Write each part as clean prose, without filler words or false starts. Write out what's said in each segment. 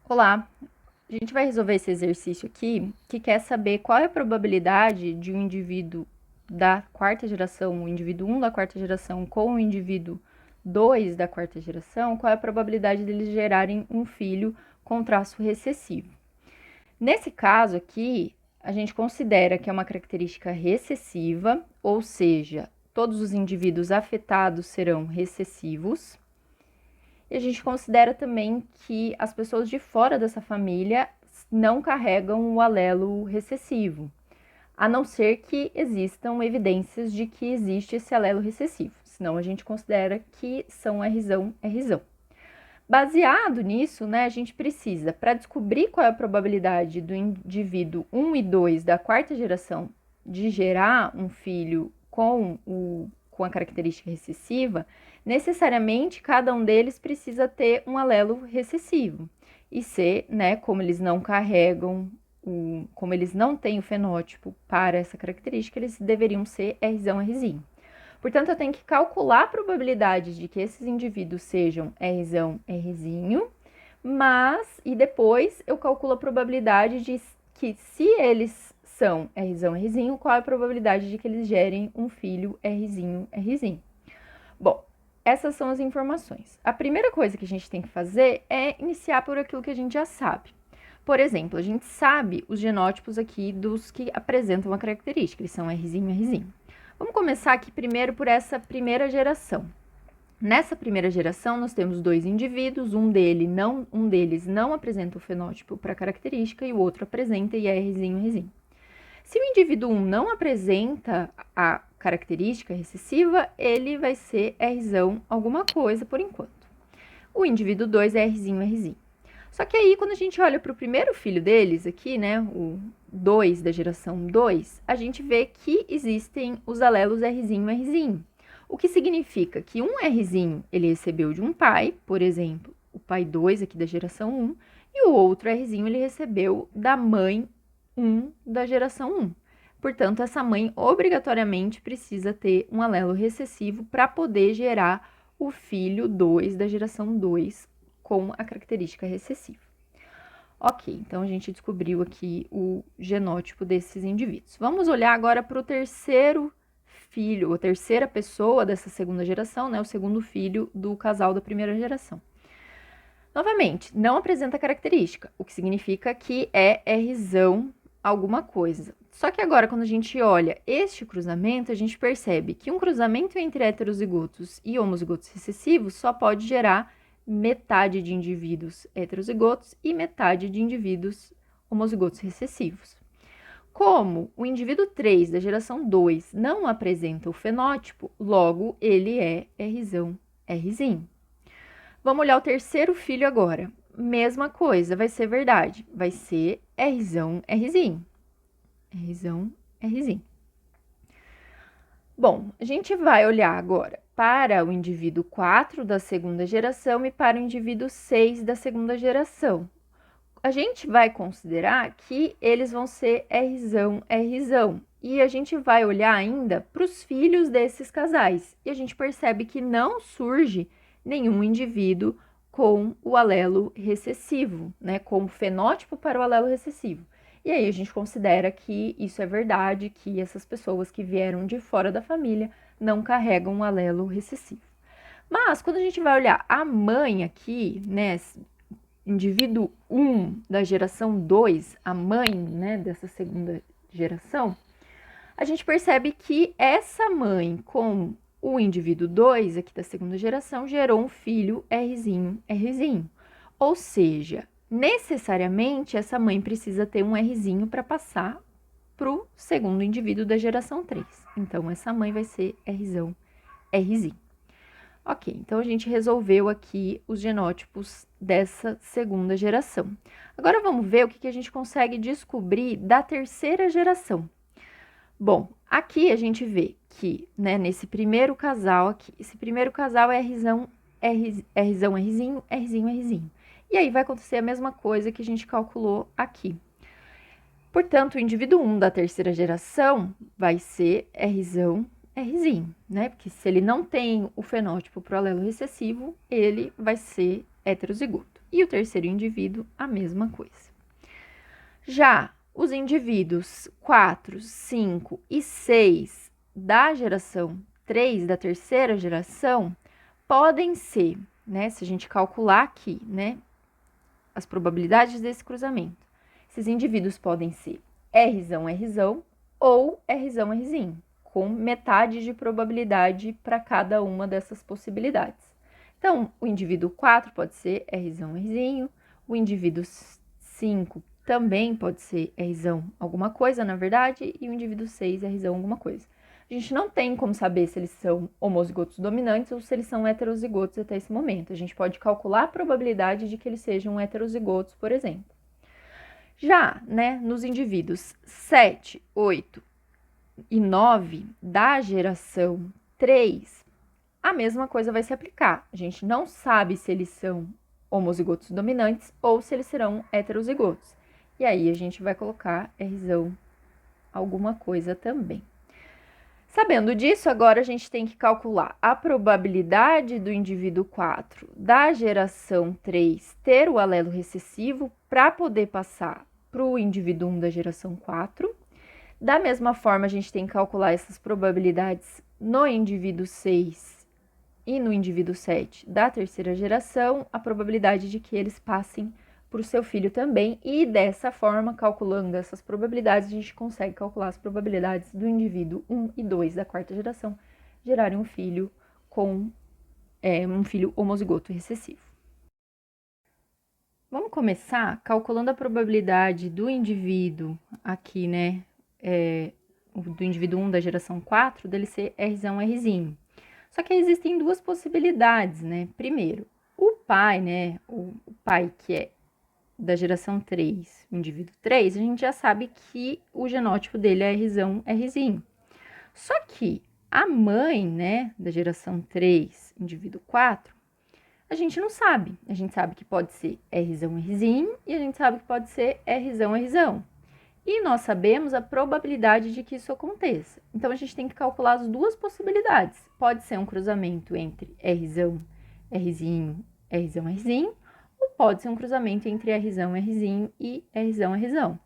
Olá, a gente vai resolver esse exercício aqui, que quer saber qual é a probabilidade de um indivíduo da quarta geração, o indivíduo 1 da quarta geração, com o indivíduo 2 da quarta geração, qual é a probabilidade deles gerarem um filho com traço recessivo. Nesse caso aqui, a gente considera que é uma característica recessiva, ou seja, todos os indivíduos afetados serão recessivos. E a gente considera também que as pessoas de fora dessa família não carregam o alelo recessivo, a não ser que existam evidências de que existe esse alelo recessivo. Senão a gente considera que são Rzão, Rzão. Baseado nisso, né, a gente precisa, para descobrir qual é a probabilidade do indivíduo 1 e 2 da quarta geração de gerar um filho com a característica recessiva, necessariamente cada um deles precisa ter um alelo recessivo. E ser, né, como eles não carregam, como eles não têm o fenótipo para essa característica, eles deveriam ser Rzão, Rzinho. Portanto, eu tenho que calcular a probabilidade de que esses indivíduos sejam Rzão, Rzinho, e depois eu calculo a probabilidade de que, se eles são Rzão, Rzinho, qual é a probabilidade de que eles gerem um filho Rzinho, Rzinho. Bom, essas são as informações. A primeira coisa que a gente tem que fazer é iniciar por aquilo que a gente já sabe. Por exemplo, a gente sabe os genótipos aqui dos que apresentam uma característica, eles são Rzinho, Rzinho. Vamos começar aqui primeiro por essa primeira geração. Nessa primeira geração, nós temos dois indivíduos, um deles não apresenta o fenótipo para característica e o outro apresenta e é Rzinho, Rzinho. Se o indivíduo 1 não apresenta a característica recessiva, ele vai ser Rzão alguma coisa por enquanto. O indivíduo 2 é Rzinho, Rzinho. Só que aí, quando a gente olha para o primeiro filho deles aqui, né, o 2 da geração 2, a gente vê que existem os alelos Rzinho, Rzinho. O que significa que um Rzinho ele recebeu de um pai, por exemplo, o pai 2 aqui da geração 1, e o outro Rzinho ele recebeu da mãe 1 da geração 1. Portanto, essa mãe obrigatoriamente precisa ter um alelo recessivo para poder gerar o filho 2 da geração 2 com a característica recessiva. Ok, então a gente descobriu aqui o genótipo desses indivíduos. Vamos olhar agora para o terceiro filho, a terceira pessoa dessa segunda geração, né? O segundo filho do casal da primeira geração. Novamente, não apresenta característica, o que significa que é Rzão alguma coisa. Só que agora, quando a gente olha este cruzamento, a gente percebe que um cruzamento entre heterozigotos e homozigotos recessivos só pode gerar metade de indivíduos heterozigotos e metade de indivíduos homozigotos recessivos. Como o indivíduo 3 da geração 2 não apresenta o fenótipo, logo ele é Rzão, Rzinho. Vamos olhar o terceiro filho agora. Mesma coisa, vai ser verdade. Vai ser Rzão, Rzinho. Rzão, Rzinho. Bom, a gente vai olhar agora para o indivíduo 4 da segunda geração e para o indivíduo 6 da segunda geração. A gente vai considerar que eles vão ser Rzão, Rzão. E a gente vai olhar ainda para os filhos desses casais. E a gente percebe que não surge nenhum indivíduo com o alelo recessivo, né? Com o fenótipo para o alelo recessivo. E aí a gente considera que isso é verdade, que essas pessoas que vieram de fora da família não carregam um alelo recessivo. Mas quando a gente vai olhar a mãe aqui, né, indivíduo 1 da geração 2, a mãe, né, dessa segunda geração, a gente percebe que essa mãe com o indivíduo 2 aqui da segunda geração gerou um filho Rzinho, Rzinho. Ou seja, necessariamente essa mãe precisa ter um Rzinho para passar para o segundo indivíduo da geração 3. Então, essa mãe vai ser Rzão, Rzinho. Ok, então a gente resolveu aqui os genótipos dessa segunda geração. Agora vamos ver o que a gente consegue descobrir da terceira geração. Bom, aqui a gente vê que, né, nesse primeiro casal aqui, esse primeiro casal é Rzão, Rzinho, Rzinho, Rzinho. E aí vai acontecer a mesma coisa que a gente calculou aqui. Portanto, o indivíduo 1 da terceira geração vai ser Rzão, Rzinho, né? Porque se ele não tem o fenótipo para o alelo recessivo, ele vai ser heterozigoto. E o terceiro indivíduo, a mesma coisa. Já os indivíduos 4, 5 e 6 da geração 3, da terceira geração, podem ser, né, se a gente calcular aqui, né, as probabilidades desse cruzamento, esses indivíduos podem ser Rzão, Rzão ou Rzão, Rzinho, com metade de probabilidade para cada uma dessas possibilidades. Então, o indivíduo 4 pode ser Rzão, Rzinho, o indivíduo 5 também pode ser Rzão alguma coisa, na verdade, e o indivíduo 6 Rzão alguma coisa. A gente não tem como saber se eles são homozigotos dominantes ou se eles são heterozigotos até esse momento. A gente pode calcular a probabilidade de que eles sejam heterozigotos, por exemplo. Já, né, nos indivíduos 7, 8 e 9 da geração 3, a mesma coisa vai se aplicar. A gente não sabe se eles são homozigotos dominantes ou se eles serão heterozigotos. E aí a gente vai colocar Rzão alguma coisa também. Sabendo disso, agora a gente tem que calcular a probabilidade do indivíduo 4 da geração 3 ter o alelo recessivo para poder passar para o indivíduo 1 da geração 4. Da mesma forma, a gente tem que calcular essas probabilidades no indivíduo 6 e no indivíduo 7 da terceira geração, a probabilidade de que eles passem para o seu filho também, e dessa forma, calculando essas probabilidades, a gente consegue calcular as probabilidades do indivíduo 1 e 2 da quarta geração gerarem um filho com um filho homozigoto recessivo. Vamos começar calculando a probabilidade do indivíduo aqui, né, do indivíduo 1 da geração 4, dele ser Rzão, Rzinho. Só que existem duas possibilidades, né? Primeiro, o pai, né, o pai que é da geração 3, indivíduo 3, a gente já sabe que o genótipo dele é Rzão, Rzinho. Só que a mãe, né, da geração 3, indivíduo 4, a gente não sabe. A gente sabe que pode ser Rzão, Rzinho e a gente sabe que pode ser Rzão, Rzão. E nós sabemos a probabilidade de que isso aconteça. Então, a gente tem que calcular as duas possibilidades. Pode ser um cruzamento entre Rzão, Rzinho, Rzão, Rzinho, ou pode ser um cruzamento entre Rzão, Rzinho e Rzão, Rzão.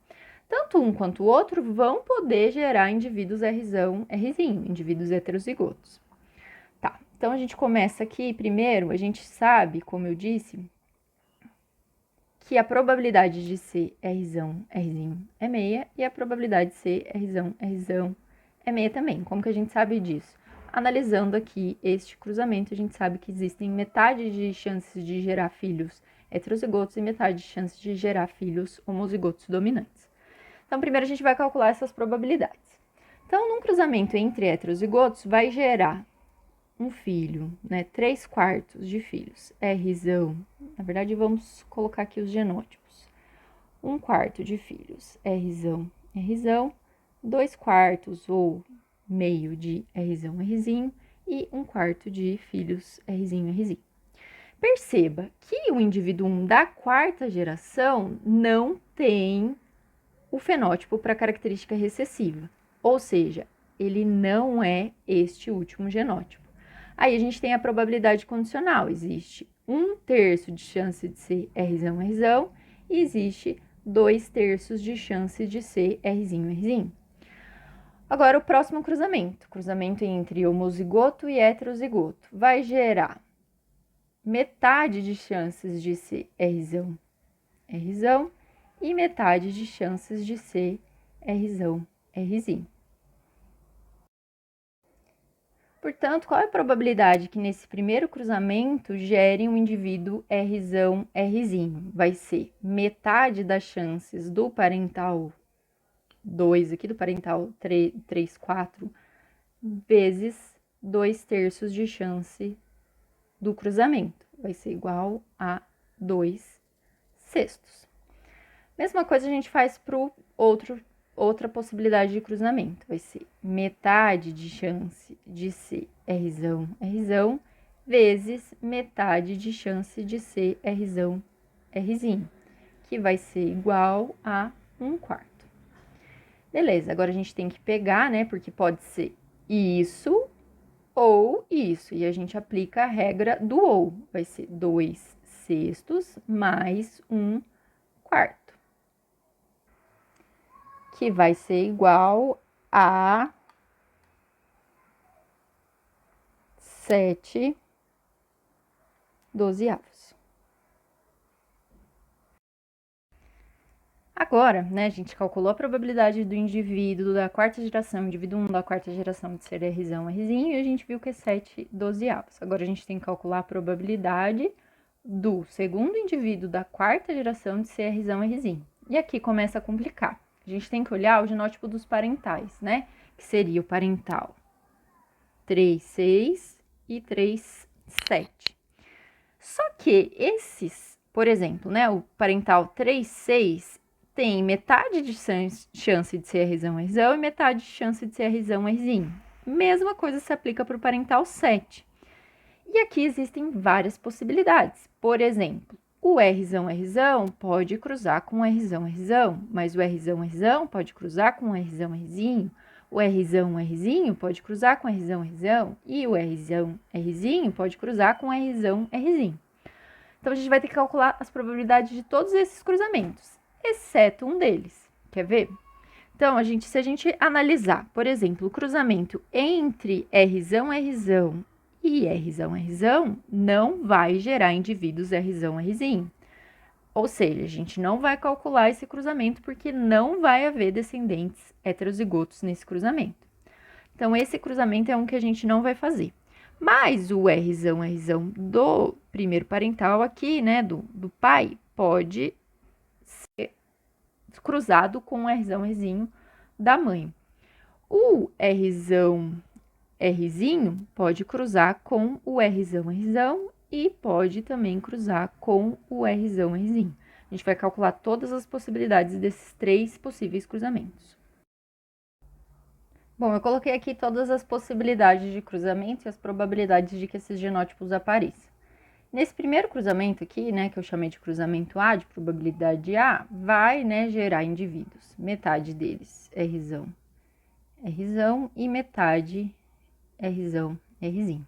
Tanto um quanto o outro vão poder gerar indivíduos Rzão, Rzinho, indivíduos heterozigotos. Tá, então a gente começa aqui, primeiro, a gente sabe, como eu disse, que a probabilidade de ser Rzão, Rzinho é meia e a probabilidade de ser Rzão, Rzão é meia também. Como que a gente sabe disso? Analisando aqui este cruzamento, a gente sabe que existem metade de chances de gerar filhos heterozigotos e metade de chances de gerar filhos homozigotos dominantes. Então, primeiro a gente vai calcular essas probabilidades. Então, num cruzamento entre heterozigotos, vai gerar um filho, né, 3/4 de filhos, Rzão, na verdade vamos colocar aqui os genótipos, 1/4 de filhos, Rzão, Rzão, 2/4 ou meio de Rzão, Rzinho e 1/4 de filhos Rzinho, Rzinho. Perceba que o indivíduo 1 da quarta geração não tem o fenótipo para característica recessiva, ou seja, ele não é este último genótipo. Aí a gente tem a probabilidade condicional, existe 1/3 de chance de ser Rzão, Rzão, e existe 2/3 de chance de ser Rzinho, Rzinho. Agora, o próximo cruzamento entre homozigoto e heterozigoto, vai gerar metade de chances de ser Rzão, Rzão, e metade de chances de ser Rzão, Rzinho. Portanto, qual é a probabilidade que nesse primeiro cruzamento gere um indivíduo Rzão, Rzinho? Vai ser metade das chances do parental 2 aqui, do parental 3, 4, vezes 2/3 de chance do cruzamento. Vai ser igual a 2/6. Mesma coisa a gente faz para o outra possibilidade de cruzamento, vai ser metade de chance de ser Rzão, Rzão, vezes metade de chance de ser Rzão, Rzinho, que vai ser igual a 1/4. Beleza, agora a gente tem que pegar, né, porque pode ser isso ou isso, e a gente aplica a regra do ou, vai ser 2/6 sextos mais 1/4, que vai ser igual a 7/12. Agora, né, a gente calculou a probabilidade do indivíduo da quarta geração, indivíduo 1 da quarta geração de ser Rzão, Rzinho, e a gente viu que é 7/12. Agora a gente tem que calcular a probabilidade do segundo indivíduo da quarta geração de ser Rzão, Rzinho. E aqui começa a complicar. A gente tem que olhar o genótipo dos parentais, né? Que seria o parental 3,6 e 3,7. Só que esses, por exemplo, né, o parental 3,6 tem metade de chance de ser Rzão, Rzão e metade de chance de ser Rzão, Rzinho. Mesma coisa se aplica para o parental 7. E aqui existem várias possibilidades. Por exemplo, o Rzão, Rzão pode cruzar com o Rzão, Rzão, mas o Rzão, Rzão pode cruzar com o Rzão, Rzinho. O Rzão, Rzinho pode cruzar com o Rzão, Rzão. E o Rzão, Rzinho pode cruzar com o Rzão, Rzinho. Então, a gente vai ter que calcular as probabilidades de todos esses cruzamentos, exceto um deles. Quer ver? Então, se a gente analisar, por exemplo, o cruzamento entre Rzão, Rzão e Rzão, Rzão, não vai gerar indivíduos Rzão, Rzinho. Ou seja, a gente não vai calcular esse cruzamento porque não vai haver descendentes heterozigotos nesse cruzamento. Então, esse cruzamento é um que a gente não vai fazer. Mas o Rzão, Rzão do primeiro parental aqui, né, do pai, pode ser cruzado com o Rzão, Rzinho da mãe. O Rzão, Rzinho pode cruzar com o Rzão, Rzão e pode também cruzar com o Rzão, Rzinho. A gente vai calcular todas as possibilidades desses 3 possíveis cruzamentos. Bom, eu coloquei aqui todas as possibilidades de cruzamento e as probabilidades de que esses genótipos apareçam. Nesse primeiro cruzamento aqui, né, que eu chamei de cruzamento A, de probabilidade A, vai, né, gerar indivíduos. Metade deles é Rzão, Rzão e metade é Rzão, Rzinho.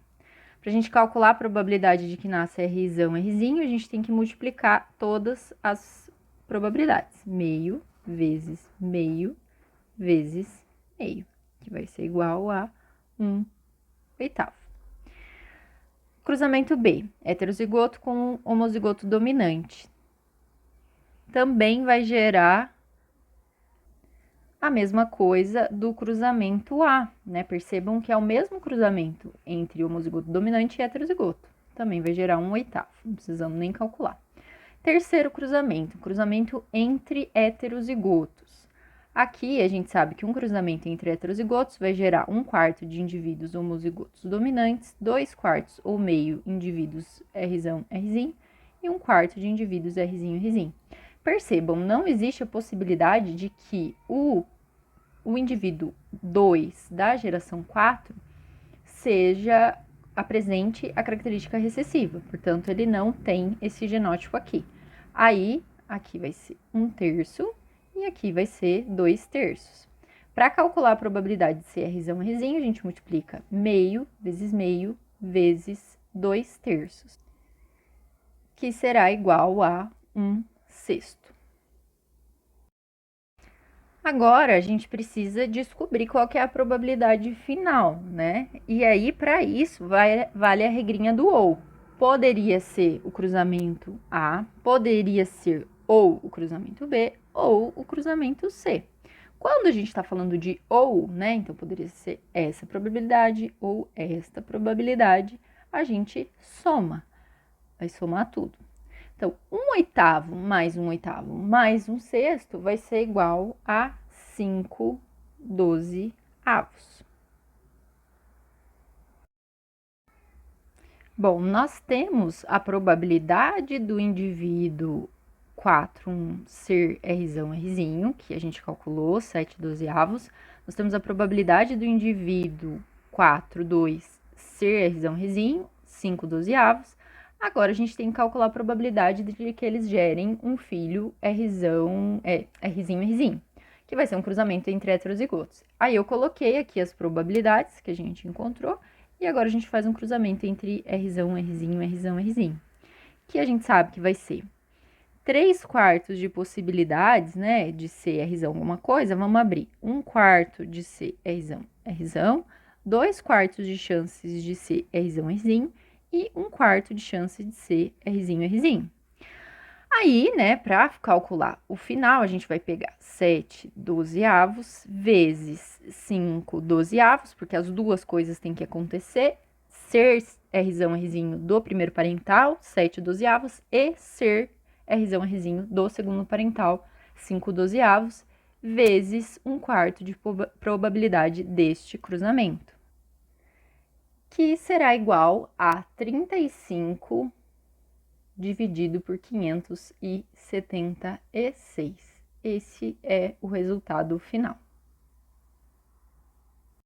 Para a gente calcular a probabilidade de que nasça Rzão, Rzinho, a gente tem que multiplicar todas as probabilidades. Meio vezes meio vezes meio, que vai ser igual a 1/8. Cruzamento B, heterozigoto com homozigoto dominante. Também vai gerar a mesma coisa do cruzamento A, né? Percebam que é o mesmo cruzamento entre homozigoto dominante e heterozigoto. Também vai gerar 1/8, não precisamos nem calcular. Terceiro cruzamento entre heterozigotos. Aqui, a gente sabe que um cruzamento entre heterozigotos vai gerar 1/4 de indivíduos homozigotos dominantes, 2/4 ou meio indivíduos Rzão, Rzinho e 1/4 de indivíduos Rzinho, Rzinho. Percebam, não existe a possibilidade de que o indivíduo 2 da geração 4 apresente a característica recessiva, portanto, ele não tem esse genótipo aqui. Aí, aqui vai ser 1/3 e aqui vai ser 2/3. Para calcular a probabilidade de ser Rzão, Rzinho, a gente multiplica meio vezes 2/3, que será igual a 1/6. Agora, a gente precisa descobrir qual que é a probabilidade final, né? E aí, para isso, vale a regrinha do ou. Poderia ser o cruzamento A, poderia ser ou o cruzamento B, ou o cruzamento C. Quando a gente está falando de ou, né? Então, poderia ser essa probabilidade ou esta probabilidade, a gente soma. Vai somar tudo. Então, 1/8 mais 1/8 mais 1/6 vai ser igual a 5/12. Bom, nós temos a probabilidade do indivíduo 4,1 ser Rzão, Rzinho, que a gente calculou, 7/12. Nós temos a probabilidade do indivíduo 4,2 ser Rzão, Rzinho, 5/12. Agora, a gente tem que calcular a probabilidade de que eles gerem um filho Rzinho, Rzinho, que vai ser um cruzamento entre heterozigotos. Aí, eu coloquei aqui as probabilidades que a gente encontrou, e agora a gente faz um cruzamento entre Rzão, Rzinho, Rzão, Rzinho, que a gente sabe que vai ser 3/4 de possibilidades, né, de ser Rzão alguma coisa, vamos abrir 1/4 de ser Rzão, Rzão, 2/4 de chances de ser Rzão, Rzinho, e 1/4 de chance de ser Rzinho, Rzinho. Aí, né, para calcular o final, a gente vai pegar 7/12 vezes 5/12, porque as duas coisas têm que acontecer, ser Rzão, Rzinho do primeiro parental, 7/12, e ser Rzão, Rzinho do segundo parental, 5/12, vezes 1/4 de probabilidade deste cruzamento, que será igual a 35 dividido por 576. Esse é o resultado final.